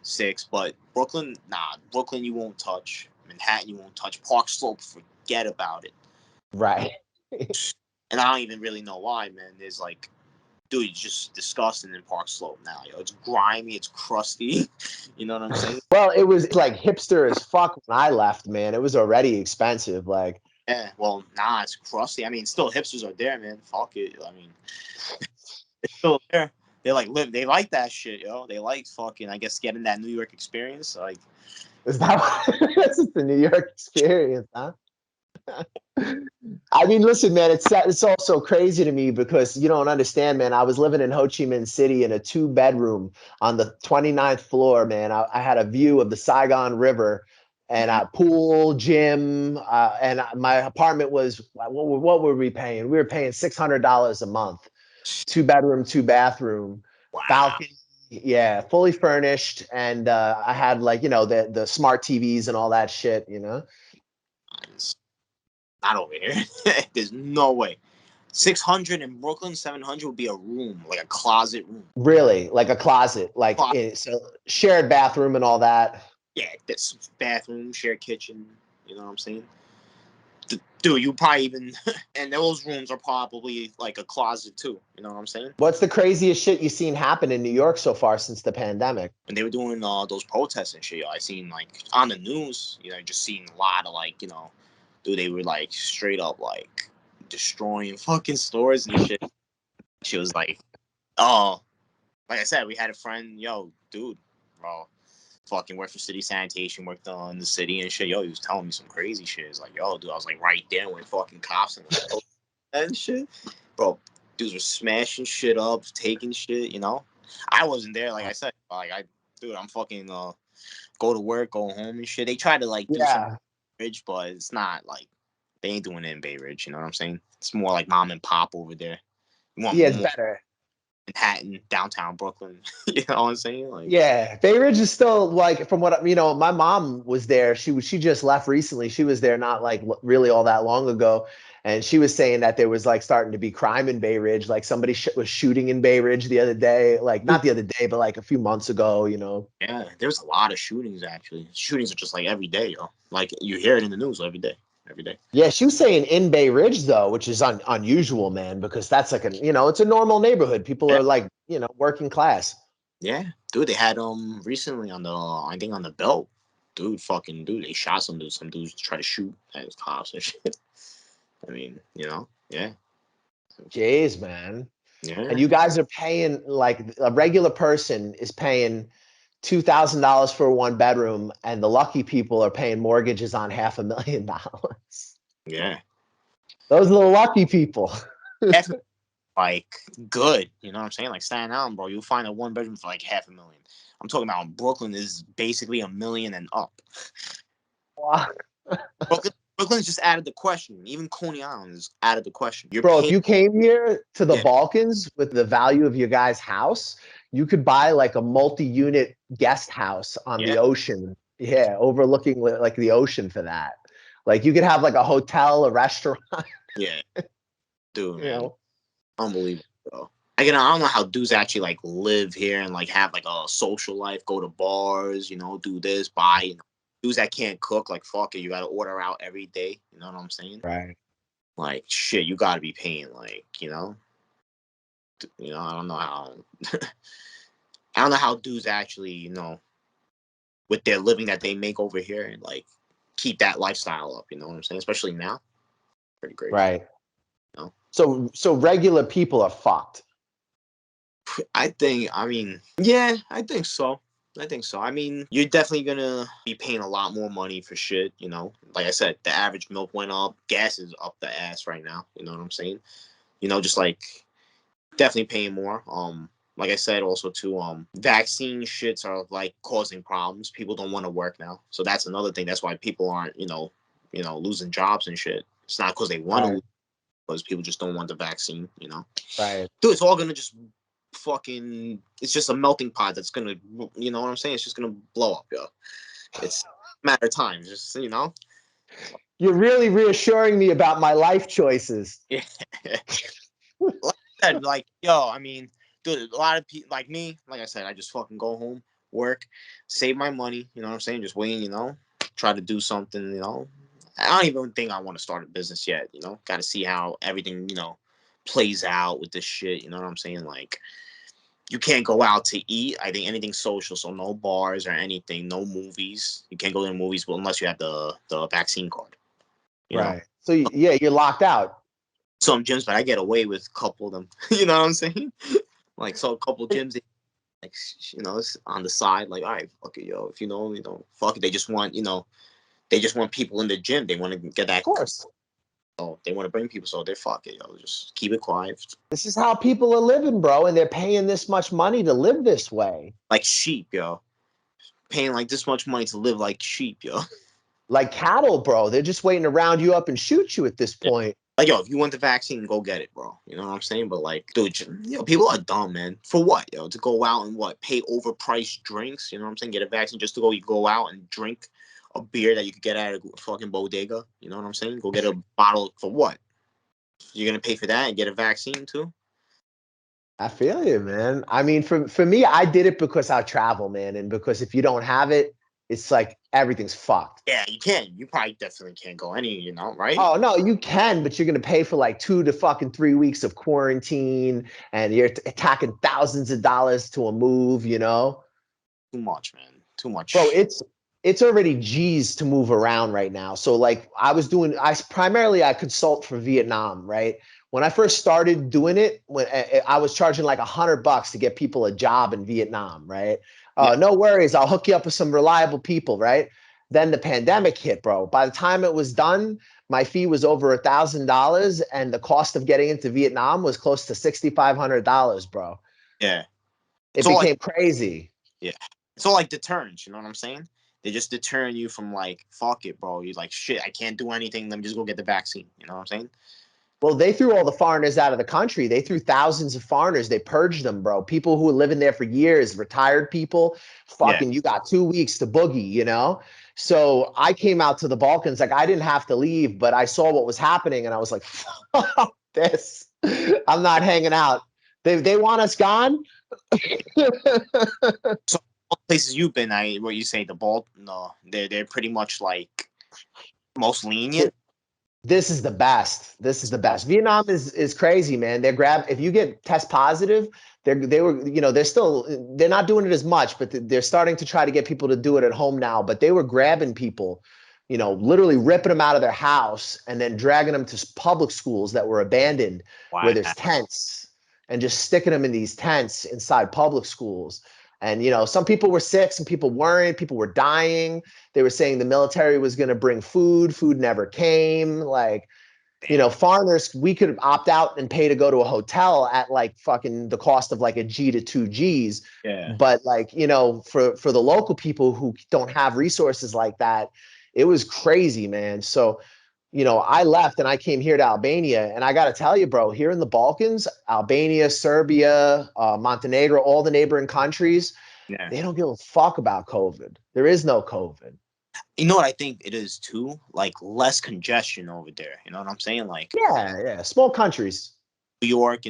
Six. But Brooklyn, nah. Brooklyn, you won't touch. Manhattan, you won't touch. Park Slope, forget about it. Right. And I don't even really know why, man. There's like, dude, it's just disgusting in Park Slope now. It's grimy, it's crusty. You know what I'm saying? Well, it was like hipster as fuck when I left, man. It was already expensive. Like, Yeah, well, nah, it's crusty. I mean, still hipsters are there, man. Fuck it. I mean, it's still there. They they like that shit, yo. They like fucking, I guess, getting that New York experience. Like, is that this is the New York experience, huh? I mean, listen, man, it's also crazy to me because you don't understand, man. I was living in Ho Chi Minh City in a 2-bedroom on the 29th floor, man. I had a view of the Saigon River and a pool, gym, and my apartment was what were we paying? We were paying $600 a month, 2-bedroom, 2-bathroom, wow. balcony. Yeah, fully furnished, and I had like the smart TVs and all that shit. It's not over here. There's no way. 600 in Brooklyn, 700 would be a room, like a closet room. Really, like a closet, like so shared bathroom and all that. Yeah, this bathroom, shared kitchen. You know what I'm saying? Dude, you probably even, and those rooms are probably like a closet too. You know what I'm saying? What's the craziest shit you've seen happen in New York so far since the pandemic? When they were doing those protests and shit, I seen like on the news, just seeing a lot of like, dude, they were like straight up like destroying fucking stores and shit. She was like, oh, like I said, we had a friend, yo, dude, bro, fucking worked for city sanitation, worked on the city and shit. Yo, he was telling me some crazy shit. It's like, yo, dude, I was like right there with fucking cops and shit. Bro, dudes were smashing shit up, taking shit, I wasn't there, like I said. Like I'm fucking go to work, go home and shit. They try to like do something Yeah, Ridge, but it's not like they ain't doing it in Bay Ridge, you know what I'm saying? It's more like mom and pop over there. You want yeah, it's more better. Manhattan, downtown Brooklyn. You know what I'm saying? Like, Yeah, Bay Ridge is still like from what my mom was there. She just left recently. She was there not like really all that long ago, and she was saying that there was like starting to be crime in Bay Ridge. Like somebody was shooting in Bay Ridge the other day, like not the other day, but like a few months ago. yeah, there's a lot of shootings actually. Shootings are just like every day, yo. Like you hear it in the news every day. Every day. Yeah, she was saying in Bay Ridge though, which is unusual, man, because that's like it's a normal neighborhood. People Yeah. are like, working class. Yeah. Dude, they had recently on the I think on the belt. Dude, they shot some dudes. Some dudes try to shoot at cops and shit. I mean, yeah. Jeez, man. And Yeah. you guys are paying like a regular person is paying $2,000 for a 1-bedroom, and the lucky people are paying mortgages on $500,000. Yeah. Those are the lucky people. F like good. You know what I'm saying? Like Staten Island, bro, you'll find a 1 bedroom for like $500,000. I'm talking about Brooklyn is basically $1 million and up. Wow. Brooklyn's just added the question. Even Coney Island is added the question. You're Bro, if paying. you came here to the Yeah, Balkans with the value of your guy's house, you could buy like a multi-unit guest house on yeah, the ocean. Yeah, overlooking like the ocean for that. Like you could have like a hotel, a restaurant, yeah, dude, you man, know. unbelievable, bro. Again, I don't know how dudes actually like live here and like have like a social life, go to bars, do this, buy. Dudes that can't cook, like fuck it, you gotta order out every day. You know what I'm saying? Right. Like shit, you gotta be paying like, I don't know how. I don't know how dudes actually, with their living that they make over here and like keep that lifestyle up. You know what I'm saying? Especially now, pretty crazy. Right. You know? So regular people are fucked. Yeah, I think so. I think so. I mean, you're definitely gonna be paying a lot more money for shit, you know. Like I said, the average milk went up, gas is up the ass right now, you know what I'm saying? You know, just like definitely paying more. Like I said also too, vaccine shits are like causing problems. People don't want to work now. So that's another thing. That's why people aren't, losing jobs and shit. It's not because they want to Right. lose, because people just don't want the vaccine, you know. Right. Dude, it's all gonna just fucking. It's just a melting pot that's gonna. You know what I'm saying? It's just gonna blow up, yo. It's a matter of time. Just You're really reassuring me about my life choices. Yeah. Like I said, like yo, I mean, dude, a lot of people like me. Like I said, I just fucking go home, work, save my money. You know what I'm saying? Just waiting. Try to do something. I don't even think I want to start a business yet. Got to see how everything plays out with this shit. You know what I'm saying? Like you can't go out to eat. I think anything social, so no bars or anything, no movies. You can't go to the movies, but unless you have the vaccine card. You know, Right. So yeah, you're locked out. some gyms, but I get away with a couple of them. You know what I'm saying? Like so, a couple gyms, like it's on the side. Like, all right, fuck it, yo. If fuck it. They just want people in the gym. They want to get Of that. course. So they want to bring people. So they're fuck it, yo. Just keep it quiet. This is how people are living, bro, and they're paying this much money to live this way. Like sheep, yo. Paying like this much money to live like sheep, yo. Like cattle, bro. They're just waiting to round you up and shoot you at this Yeah. point. Like, yo, if you want the vaccine, go get it, bro. You know what I'm saying? But like, dude, people are dumb, man. For what, yo? To go out and pay overpriced drinks? You know what I'm saying? Get a vaccine just to go out and drink a beer that you could get at a fucking bodega. You know what I'm saying? Go get a bottle for what? You're gonna pay for that and get a vaccine too? I feel you, man. I mean, for me, I did it because I travel, man, and because if you don't have it, it's like everything's fucked. Yeah, you can. You probably definitely can't go right? Oh no, you can, but you're gonna pay for like 2 to 3 weeks of quarantine, and you're attacking thousands of dollars to a move. Too much, man. Too Bro, much. it's already G's to move around right now. So like I consult for Vietnam, right? When I first started doing it, when I was charging like $100 to get people a job in Vietnam, right? Yeah. No worries, I'll hook you up with some reliable people, right? Then the pandemic hit, bro. By the time it was done, my fee was over $1,000, and the cost of getting into Vietnam was close to $6,500, bro. Yeah. It It's all like became crazy. yeah. It's all like deterrence, you know what I'm saying? They're just deterring you from like, fuck it, bro. You're like, shit, I can't do anything. Let me just go get the vaccine. You know what I'm saying? Well, they threw all the foreigners out of the country. They threw thousands of foreigners. They purged them, bro. People who were living there for years, retired people. Yeah. Fucking, you got 2 weeks to boogie. So I came out to the Balkans. Like, I didn't have to leave, but I saw what was happening, and I was like, fuck this. I'm not hanging out. They want us gone. So all the places you've been, what you say, the ball, no, they're pretty much like most lenient. This is the best. This is the best. Vietnam is crazy, man. If you get test positive, they're not doing it as much, but they're starting to try to get people to do it at home now. But they were grabbing people, literally ripping them out of their house and then dragging them to public schools that were abandoned where Wow. there's tents and just sticking them in these tents inside public schools. And some people were sick, some people weren't, people were dying. They were saying the military was going to bring food. Food never came. Like, Damn. foreigners, we could opt out and pay to go to a hotel at like fucking the cost of like a G to 2 Gs. Yeah. But like, for the local people who don't have resources like that, it was crazy, man. So, I left and I came here to Albania. And I got to tell you, bro, here in the Balkans, Albania, Serbia, Montenegro, all the neighboring countries, Yeah. they don't give a fuck about COVID. There is no COVID. You know what I think it is too? Like less congestion over there. You know what I'm saying? Like Yeah, yeah. Small countries. New York,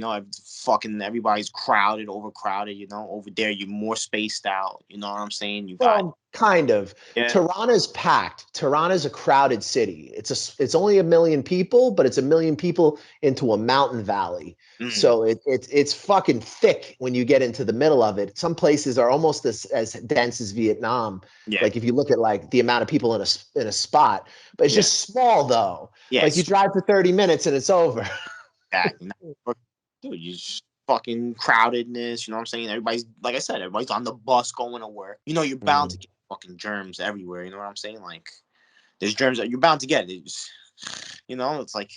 fucking everybody's crowded, overcrowded. Over there you're more spaced out. You know what I'm saying? You got Well, kind of. yeah, Tirana's packed. Tirana's a crowded city. It's only 1 million people, but it's 1 million people into a mountain valley. mm, So it's fucking thick when you get into the middle of it. Some places are almost as dense as Vietnam. yeah, Like if you look at like the amount of people in a spot, but it's yeah, just small though. Like you yes. drive for 30 minutes and it's over. Exactly. Dude, you just fucking crowdedness, you know what I'm saying? Everybody's, like I said, everybody's on the bus going to work. You know, you're bound to get fucking germs everywhere, you know what I'm saying? Like, there's germs that you're bound to get. It's, you know, it's like,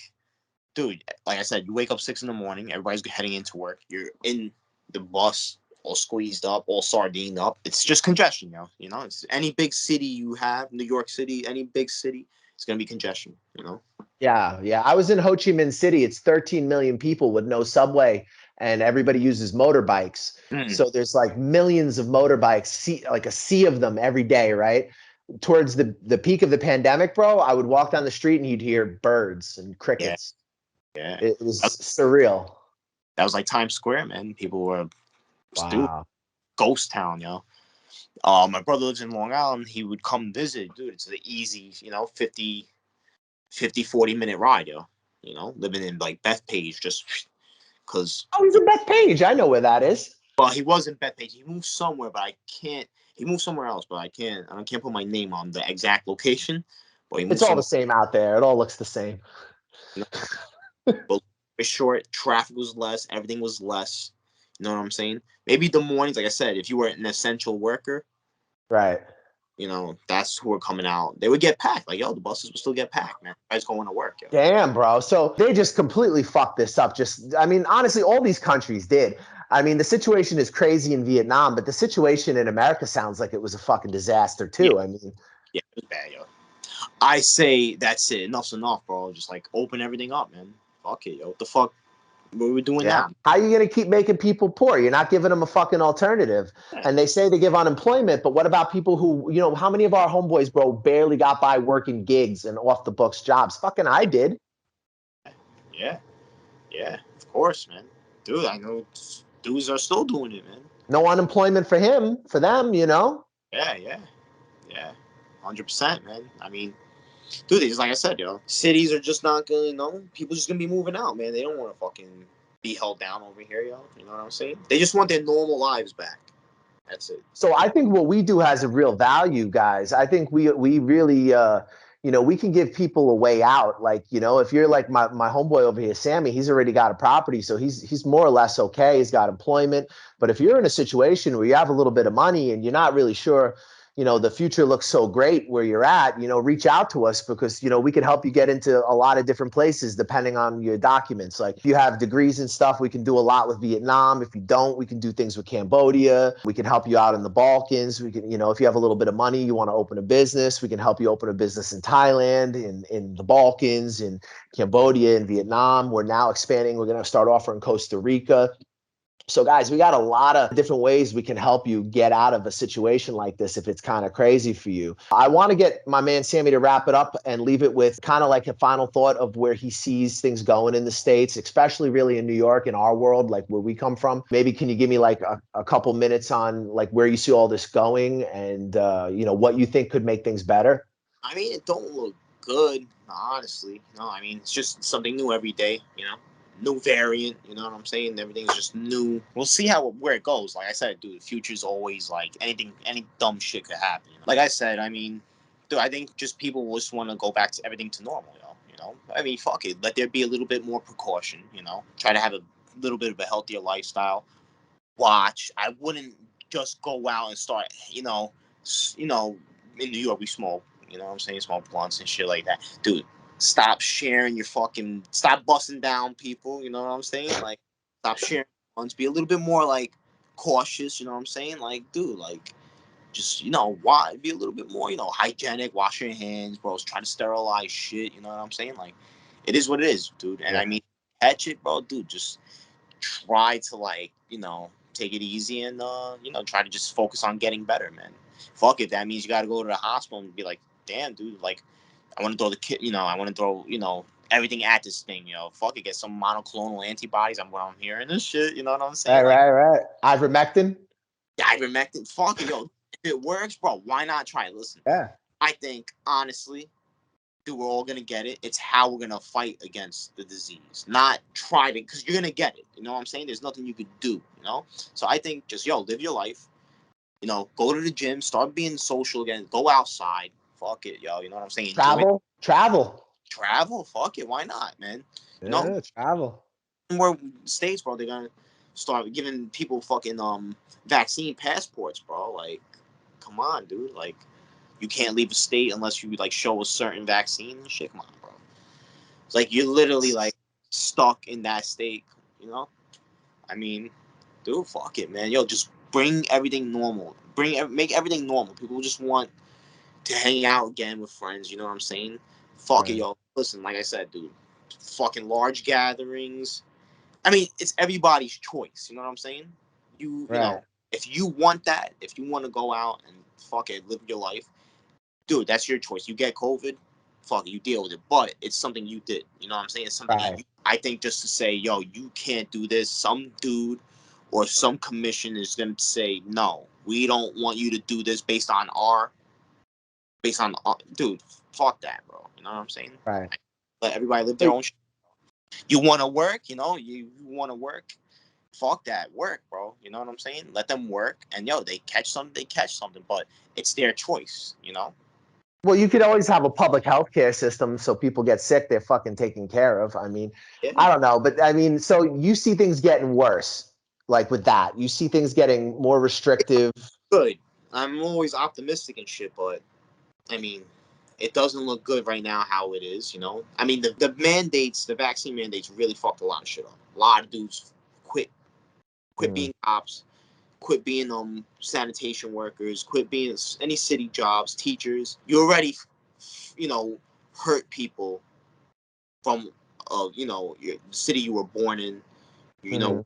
dude, like I said, you wake up 6 in the morning, everybody's heading into work. You're in the bus, all squeezed up, all sardined up. It's just congestion, yo. You know, it's any big city you have, New York City, any big city, it's gonna be congestion, you know? Yeah, yeah. I was in Ho Chi Minh City. It's 13 million people with no subway, and everybody uses motorbikes. Mm. So there's like millions of motorbikes, like a sea of them every day, right? Towards the peak of the pandemic, bro, I would walk down the street and you'd hear birds and Yeah, crickets. yeah. It was surreal. That was like Times Square, man. People were stupid. Wow. Ghost town, yo. My brother lives in Long Island. He would come visit, dude. It's the easy, you know, 40 minute ride, yo. You know, living in like Bethpage, just because. Oh, he's in Bethpage. I know where that is. Well, he was in Bethpage. He moved somewhere, but I can't. He moved somewhere else, but I can't. I can't put my name on the exact location. But he It's moved all the somewhere. same out there. It all looks the same. You know, but it's short. Traffic was less. Everything was less. You know what I'm saying? Maybe the mornings, like I said, if you were an essential worker, Right. you know, that's who are coming out. They would get packed. Like, yo, the buses would still get packed, man. Guys going to work, yo. Damn, bro. So they just completely fucked this up. Just, I mean, honestly, all these countries did. I mean, the situation is crazy in Vietnam, but the situation in America sounds like it was a fucking disaster Yeah, too. I mean, yeah, it was bad, yo. I say that's it. Enough's enough, bro. Just like open everything up, man. Fuck it, yo. What the fuck? What are we doing yeah. now? How are you going to keep making people poor? You're not giving them a fucking alternative. Yeah, And they say they give unemployment, but what about people who, you know, how many of our homeboys, bro, barely got by working gigs and off the books jobs? Fucking I did. yeah, yeah. Of course, man. Dude, I know dudes are still doing it, man. No unemployment for him, for them, you know? Yeah, yeah, yeah. 100%, man. I mean, dude, it's like I said, yo. Cities are just not gonna, you know, people just gonna be moving out, man. They don't want to fucking be held down over here, yo. You know what I'm saying? They just want their normal lives back. That's it. So I think what we do has a real value, guys. I think we really you know, we can give people a way out. Like, you know, if you're like my homeboy over here, Sammy, he's already got a property, so he's more or less okay. He's got employment. But if you're in a situation where you have a little bit of money and you're not really sure, you know, the future looks so great where you're at, you know, reach out to us because, you know, we can help you get into a lot of different places depending on your documents. Like if you have degrees and stuff, we can do a lot with Vietnam. If you don't, we can do things with Cambodia. We can help you out in the Balkans. We can, you know, if you have a little bit of money, you want to open a business, we can help you open a business in Thailand, in the Balkans, in Cambodia, in Vietnam. We're now expanding. We're going to start offering Costa Rica. So, guys, we got a lot of different ways we can help you get out of a situation like this if it's kind of crazy for you. I want to get my man Sammy to wrap it up and leave it with kind of like a final thought of where he sees things going in the States, especially really in New York, in our world, like where we come from. Maybe can you give me like a couple minutes on like where you see all this going and, you know, what you think could make things better? I mean, it don't look good, honestly. You know, I mean, it's just something new every day. You know, new variant. You know what I'm saying? Everything's just new. We'll see where it goes. Like I said, dude, the future's always like anything. Any dumb shit could happen. You know? Like I said, I mean, dude, I think just people just want to go back to everything to normal. You know, I mean, fuck it. Let there be a little bit more precaution. You know, try to have a little bit of a healthier lifestyle. Watch. I wouldn't just go out and start. You know, in New York we smoke. You know what I'm saying? Smoke blunts and shit like that, dude. Stop sharing your fucking. Stop busting down people. You know what I'm saying? Like, stop sharing blunts. Be a little bit more like cautious. You know what I'm saying? Like, dude, like, just why be a little bit more hygienic. Wash your hands, bro. Try to sterilize shit. You know what I'm saying? Like, it is what it is, dude. And Yeah. I mean, catch it, bro, dude. Just try to take it easy and try to just focus on getting better, man. Fuck it, that means you got to go to the hospital and be like, damn, dude, like I want to throw the kid, I want to throw everything at this thing, fuck it, get some monoclonal antibodies. I'm hearing this shit, you know what I'm saying? Right. Ivermectin. Ivermectin, fuck it, yo, if it works, bro, why not try it? Listen, Yeah. I think honestly, dude, we're all gonna get it. It's how we're gonna fight against the disease, not try to, because you're gonna get it. You know what I'm saying? There's nothing you could do. So I think just live your life. Go to the gym, start being social again, go outside. Fuck it, yo. You know what I'm saying? Enjoy Travel. travel. Fuck it, why not, man? Yeah, travel. more states, bro, they're gonna start giving people fucking vaccine passports, bro. Like, come on, dude. Like, you can't leave a state unless you like show a certain vaccine and shit. Come on, bro. It's like you're literally like stuck in that state, you know? I mean, dude, fuck it, man. Yo, just bring everything normal. Make everything normal. People just want to hang out again with friends, you know what I'm saying? Fuck it, yo. Listen, like I said, dude, fucking large gatherings. I mean, it's everybody's choice, you know what I'm saying? You know, if you want that, if you want to go out and fuck it, live your life, dude, that's your choice. You get COVID, fuck it, you deal with it. But it's something you did, you know what I'm saying? It's something that I think just to say, yo, you can't do this, some dude or some commission is going to say, no, we don't want you to do this based on dude, fuck that, bro. You know what I'm saying? Right. Let everybody live their own shit. You want to work, you know, you want to work. Fuck that, work, bro. You know what I'm saying? Let them work, and yo, they catch something, but it's their choice, you know? Well, you could always have a public health care system so people get sick, they're fucking taken care of. I mean, I don't know, but I mean, so you see things getting worse, like with that. You see things getting more restrictive. Good. I'm always optimistic and shit, but I mean, it doesn't look good right now how it is, you know? I mean, the mandates, the vaccine mandates really fucked a lot of shit up. A lot of dudes quit being cops, quit being sanitation workers, quit being any city jobs, teachers. You already, you know, hurt people from, you know, the city you were born in. You know,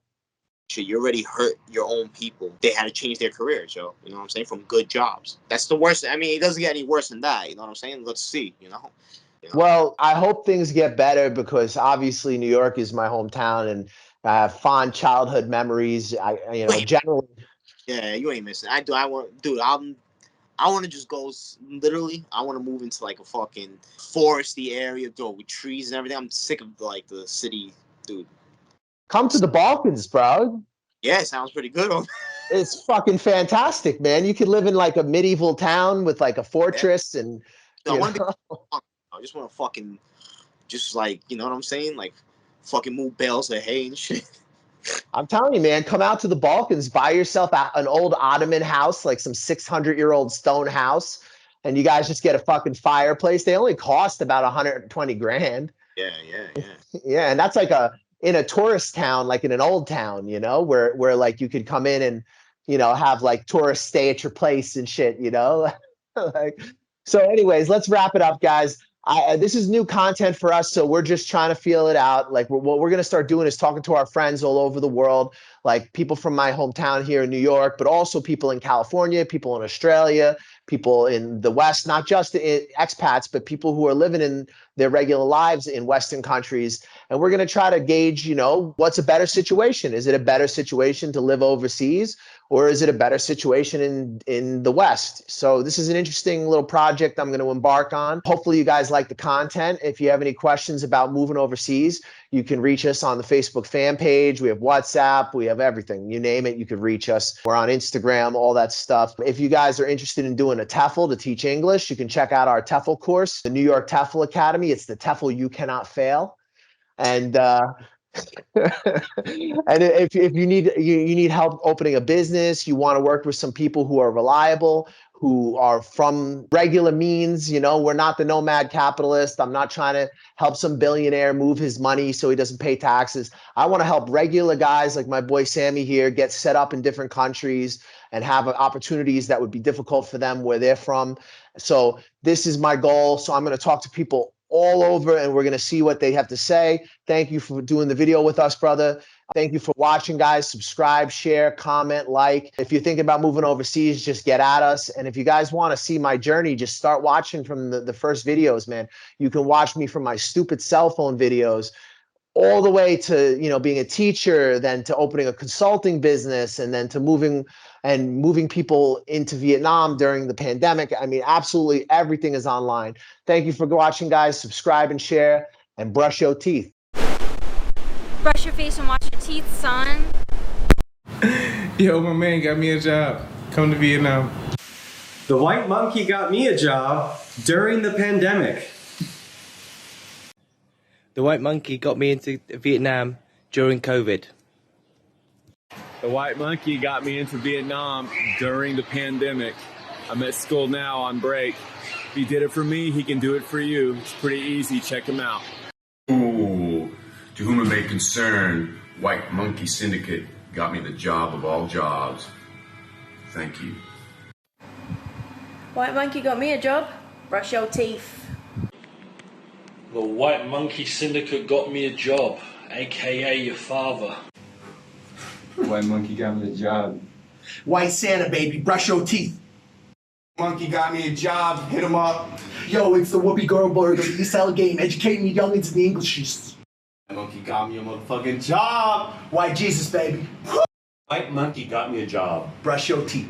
shit, you already hurt your own people. They had to change their careers, yo. You know what I'm saying? From good jobs. That's the worst. I mean, it doesn't get any worse than that. You know what I'm saying? Let's see. You know. Well, I hope things get better because obviously New York is my hometown and I have fond childhood memories. You know, generally. Yeah, you ain't missing. I want, dude. I want to just go. Literally, I want to move into like a fucking foresty area, dude, with trees and everything. I'm sick of like the city, dude. Come to the Balkans, bro. Yeah, it sounds pretty good. It's fucking fantastic, man. You could live in like a medieval town with like a fortress and I want to be. I just want to fucking, just like, you know what I'm saying, like, fucking move bales of hay and shit. I'm telling you, man, come out to the Balkans, buy yourself an old Ottoman house, like some 600-year-old stone house, and you guys just get a fucking fireplace. They only cost about 120 grand. Yeah. Yeah, and that's like in a tourist town, like in an old town, you know, where like you could come in and, you know, have like tourists stay at your place and shit, you know. Like, so anyways, let's wrap it up, guys. This is new content for us, so we're just trying to feel it out. Like what we're gonna start doing is talking to our friends all over the world, like people from my hometown here in New York, but also people in California, people in Australia, people in the West, not just expats, but people who are living in their regular lives in Western countries. And we're going to try to gauge, you know, what's a better situation? Is it a better situation to live overseas, or is it a better situation in the West? So this is an interesting little project I'm going to embark on. Hopefully you guys like the content. If you have any questions about moving overseas, you can reach us on the Facebook fan page. We have WhatsApp. We have everything. You name it, you could reach us. We're on Instagram, all that stuff. If you guys are interested in doing a TEFL to teach English, you can check out our TEFL course, the New York TEFL Academy. It's the TEFL you cannot fail. And and if you need help opening a business, you want to work with some people who are reliable, who are from regular means, you know, we're not the nomad capitalist. I'm not trying to help some billionaire move his money so he doesn't pay taxes. I want to help regular guys like my boy Sammy here get set up in different countries and have opportunities that would be difficult for them where they're from. So this is my goal. So I'm going to talk to people all over and we're going to see what they have to say. Thank you for doing the video with us, brother. Thank you for watching, guys. Subscribe, share, comment, like. If you're thinking about moving overseas, just get at us. And if you guys want to see my journey, just start watching from the first videos, man. You can watch me from my stupid cell phone videos all the way to, you know, being a teacher, then to opening a consulting business, and then to moving people into Vietnam during the pandemic. I mean, absolutely everything is online. Thank you for watching, guys. Subscribe and share and brush your teeth. Brush your face and wash your teeth, son. Yo, my man got me a job. Come to Vietnam. The white monkey got me a job during the pandemic. The white monkey got me into Vietnam during COVID. The white monkey got me into Vietnam during the pandemic. I'm at school now on break. If he did it for me, he can do it for you. It's pretty easy. Check him out. Ooh, to whom it may concern, White Monkey Syndicate got me the job of all jobs. Thank you. White monkey got me a job. Brush your teeth. The White Monkey Syndicate got me a job, aka your father. White monkey got me a job. White Santa, baby, brush your teeth. Monkey got me a job, hit him up. Yo, it's the Whoopi Goldberg of the East L game, educating you youngins in the Englishes. Monkey got me a motherfucking job. White Jesus, baby. White monkey got me a job. Brush your teeth.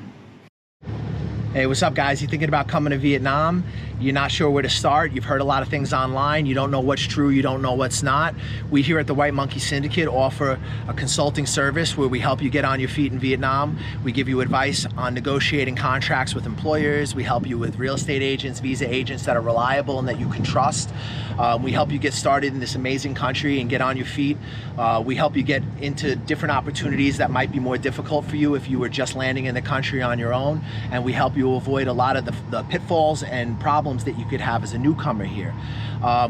Hey, what's up, guys? You thinking about coming to Vietnam? You're not sure where to start? You've heard a lot of things online. You don't know what's true, you don't know what's not. We here at the White Monkey Syndicate offer a consulting service where we help you get on your feet in Vietnam. We give you advice on negotiating contracts with employers. We help you with real estate agents, visa agents that are reliable and that you can trust. We help you get started in this amazing country and get on your feet. We help you get into different opportunities that might be more difficult for you if you were just landing in the country on your own. And we help you avoid a lot of the pitfalls and problems that you could have as a newcomer here.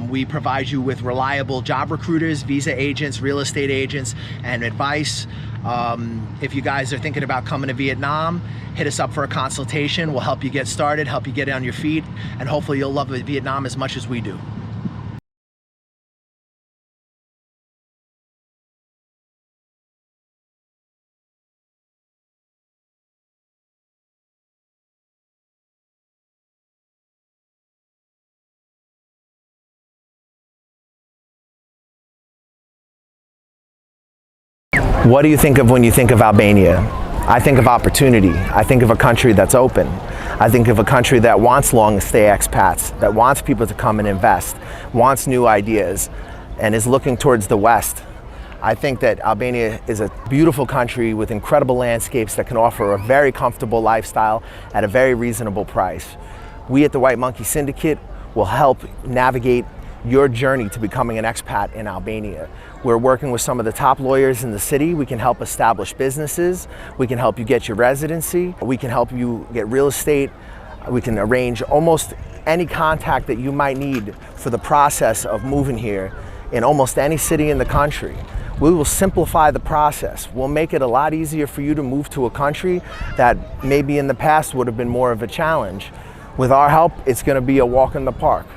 We provide you with reliable job recruiters, visa agents, real estate agents, and advice. If you guys are thinking about coming to Vietnam, hit us up for a consultation. We'll help you get started, help you get on your feet, and hopefully you'll love Vietnam as much as we do. What do you think of when you think of Albania? I think of opportunity. I think of a country that's open. I think of a country that wants long-stay expats, that wants people to come and invest, wants new ideas, and is looking towards the West. I think that Albania is a beautiful country with incredible landscapes that can offer a very comfortable lifestyle at a very reasonable price. We at the White Monkey Syndicate will help navigate your journey to becoming an expat in Albania. We're working with some of the top lawyers in the city. We can help establish businesses. We can help you get your residency. We can help you get real estate. We can arrange almost any contact that you might need for the process of moving here in almost any city in the country. We will simplify the process. We'll make it a lot easier for you to move to a country that maybe in the past would have been more of a challenge. With our help, it's going to be a walk in the park.